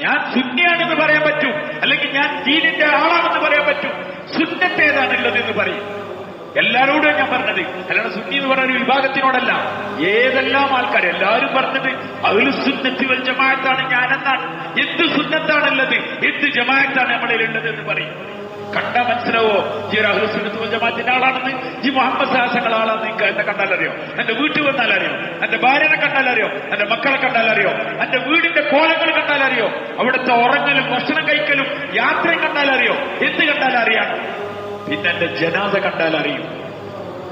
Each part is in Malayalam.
ഞാൻ സുന്നിയാണെന്ന് പറയാൻ പറ്റും, അല്ലെങ്കിൽ ഞാൻ ദീനിന്റെ ആളാണെന്ന് പറയാൻ പറ്റും. സുന്നത്ത് ഏതാണുള്ളത് എന്ന് പറയും. എല്ലാരോടും ഞാൻ പറഞ്ഞത്, അല്ലാതെ സുന്നി എന്ന് പറയുന്ന വിഭാഗത്തിനോടല്ല, ഏതെല്ലാം ആൾക്കാർ എല്ലാവരും പറഞ്ഞത് അഹ്ലു സുന്നത്തി വൽ ജമാഅത്താണ് ഞാനെന്നാണ്. എന്ത് സുന്നത്താണുള്ളത്, എന്ത് ജമാഅത്താണ് നമ്മളിൽ ഉള്ളത് എന്ന് പറയും. കണ്ടാ മനസ്സിലാവോ ഈ ഒരു അഹ്ലു സുന്നത്തി വൽ ജമാഅത്തിന്റെ ആളാണെന്ന്? ഈ മുഹമ്മദ് സാഹസങ്ങൾ ആളാണെന്ന് നിങ്ങൾക്ക് എന്നെ കണ്ടാലറിയോ? എന്റെ വീട്ടിൽ വന്നാലറിയോ? എന്റെ ഭാര്യനെ കണ്ടാലറിയോ? എന്റെ മക്കളെ കണ്ടാലറിയോ? എന്റെ വീടിന്റെ കോലങ്ങൾ കണ്ടാലറിയോ? അവിടുത്തെ ഉറങ്ങലും ഭക്ഷണം കഴിക്കലും യാത്രയും കണ്ടാലറിയോ? എന്ത് കണ്ടാലറിയാം? പിന്നെ എന്റെ ജനാസ കണ്ടാലറിയും.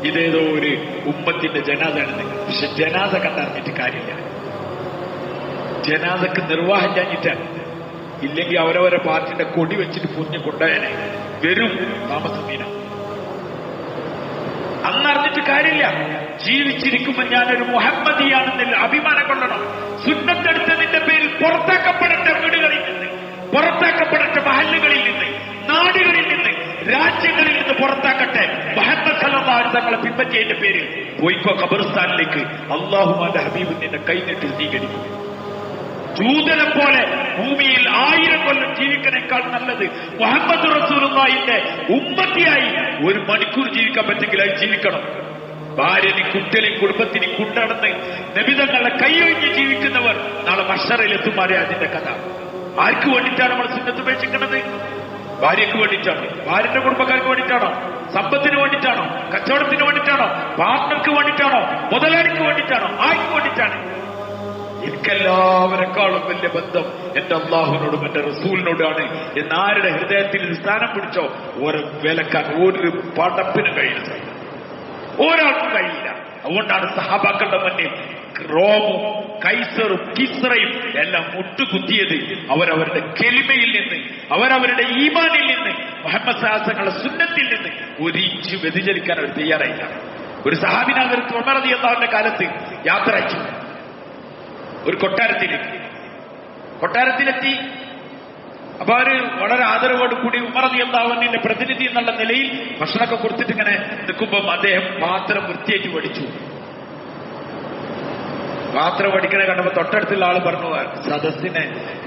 ഇതേതോ ഒരു ഉമ്മത്തിന്റെ ജനാസയാണെന്ന്. പക്ഷെ ജനാസ കണ്ടറിഞ്ഞിട്ട് കാര്യമില്ല. ജനാസക്ക് നിർവാഹം കഴിഞ്ഞിട്ടാണ്. ഇല്ലെങ്കിൽ അവരവരെ പാർട്ടിന്റെ കൊടി വെച്ചിട്ട് പുഞ്ഞ് കൊണ്ടുപോയനെ വരും താമസമീന. അന്നറിഞ്ഞിട്ട് കാര്യമില്ല. ജീവിച്ചിരിക്കുമ്പോൾ ഞാനൊരു മുഹമ്മദിയാണെന്നില്ല അഭിമാനം കൊള്ളണം. സുന്നത്തെടുത്തതിന്റെ പേരിൽ പുറത്താക്കപ്പെടേണ്ട വീടുകളിൽ നിന്ന്, പുറത്താക്കപ്പെടേണ്ട മഹല്ലുകളിൽ നിന്ന്, നാടുകളിൽ നിന്ന്, രാജ്യങ്ങളിൽ നിന്ന് പുറത്താക്കട്ടെ. മുഹമ്മദ് സല്ലല്ലാഹു അലൈഹി വസല്ലം തങ്ങളെ പിൻപറ്റിയതിന്റെ പേരിൽ പോയിക്കോ ഖബർസ്ഥാനിലേക്ക്. അല്ലാഹുവിന്റെ ഹബീബ് നിന്നെ കൈനീട്ടി സ്വീകരിക്കും. ജൂതനെ പോലെ ഭൂമിയിൽ 1000 കൊല്ലം ജീവിക്കണേക്കാൾ നല്ലത് മുഹമ്മദ് റസൂലുള്ളാഹിന്റെ ഉമ്മത്തിയായി 1 മണിക്കൂർ ജീവിക്കാൻ പറ്റെങ്കിൽ അത് ജീവിക്കണം. ഭാര്യനും കുട്ടികളെയും കുടുംബത്തിനും കൊണ്ടടന്ന് നബിതങ്ങളെ കൈയൊഴിഞ്ഞ് ജീവിക്കുന്നവർ നാളെ മഹ്ശറിലെത്തുമാരെ അതിന്റെ കഥ. ആർക്ക് വേണ്ടിയിട്ടാണ് നമ്മൾ സുന്നത്ത് ഉപേക്ഷിക്കുന്നത്? ഭാര്യയ്ക്ക് വേണ്ടിയിട്ടാണ്? ഭാര്യന്റെ കുടുംബക്കാർക്ക് വേണ്ടിയിട്ടാണോ? സമ്പത്തിന് വേണ്ടിയിട്ടാണോ? കച്ചവടത്തിന് വേണ്ടിയിട്ടാണോ? പാർട്ണർക്ക് വേണ്ടിയിട്ടാണോ? മുതലാളിക്ക് വേണ്ടിയിട്ടാണോ? ആർക്ക് വേണ്ടിയിട്ടാണ്? എനിക്കെല്ലാവരെക്കാളും വലിയ ബന്ധം എന്റെ അള്ളാഹുവിനോടും എന്റെ റസൂലിനോടാണ് എന്നാരുടെ ഹൃദയത്തിൽ സ്ഥാനം പിടിച്ചോ ഓരോ വിലക്കാൻ ഒരു പടപ്പിനും കഴിയില്ല, ഒരാൾക്കും കഴിയില്ല. അതുകൊണ്ടാണ് സഹാബാക്കളുടെ മുന്നിൽ റോമും കൈസറും കിസ്രയും എല്ലാം മുട്ടുകുത്തിയത്. അവരവരുടെ കെലിമയിൽ നിന്ന്, അവരവരുടെ ഈമാനിൽ നിന്ന്, മുഹമ്മദ് സല്ലല്ലാഹു സുന്നത്തിൽ നിന്ന് ഒരു ഇഞ്ച് വ്യതിചലിക്കാൻ അവർ തയ്യാറായില്ല. ഒരു സഹാബി നഗരത്തിൽ ഉമർ റളിയല്ലാഹുവിന്റെ കാലത്ത് യാത്ര അയച്ചു. ഒരു കൊട്ടാരത്തിലെത്തി. അപ്പൊ അവര് വളരെ ആദരവോട് കൂടി ഉമർ റളിയല്ലാഹുവിന്റെ പ്രതിനിധി എന്നുള്ള നിലയിൽ ഭക്ഷണമൊക്കെ കൊടുത്തിട്ട് ഇങ്ങനെ നിൽക്കുമ്പോൾ അദ്ദേഹം പാത്രം വൃത്തിയായിട്ട് പഠിച്ചു. പാത്രം പഠിക്കണ കണ്ടപ്പോ തൊട്ടടുത്തുള്ള ആള് പറഞ്ഞു, സദസ്സിനെ,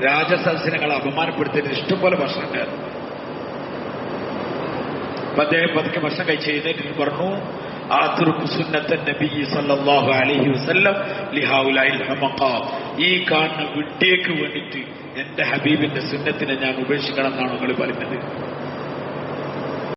രാജസദസ്സിനെ അപമാനപ്പെടുത്തിയിട്ട് ഇഷ്ടംപോലെ ഭക്ഷണം ഉണ്ടായിരുന്നു. അപ്പൊ അദ്ദേഹം പതുക്കെ ഭക്ഷണം കഴിച്ച് എഴുന്നേറ്റിട്ട് പറഞ്ഞു, ഈ കാണുന്ന വിഡ്ഢിയേക്ക് വേണ്ടിയിട്ട് എന്റെ ഹബീബിന്റെ സുന്നത്തിനെ ഞാൻ ഉപേക്ഷിക്കണം എന്നാണ് നിങ്ങൾ പറയുന്നത്.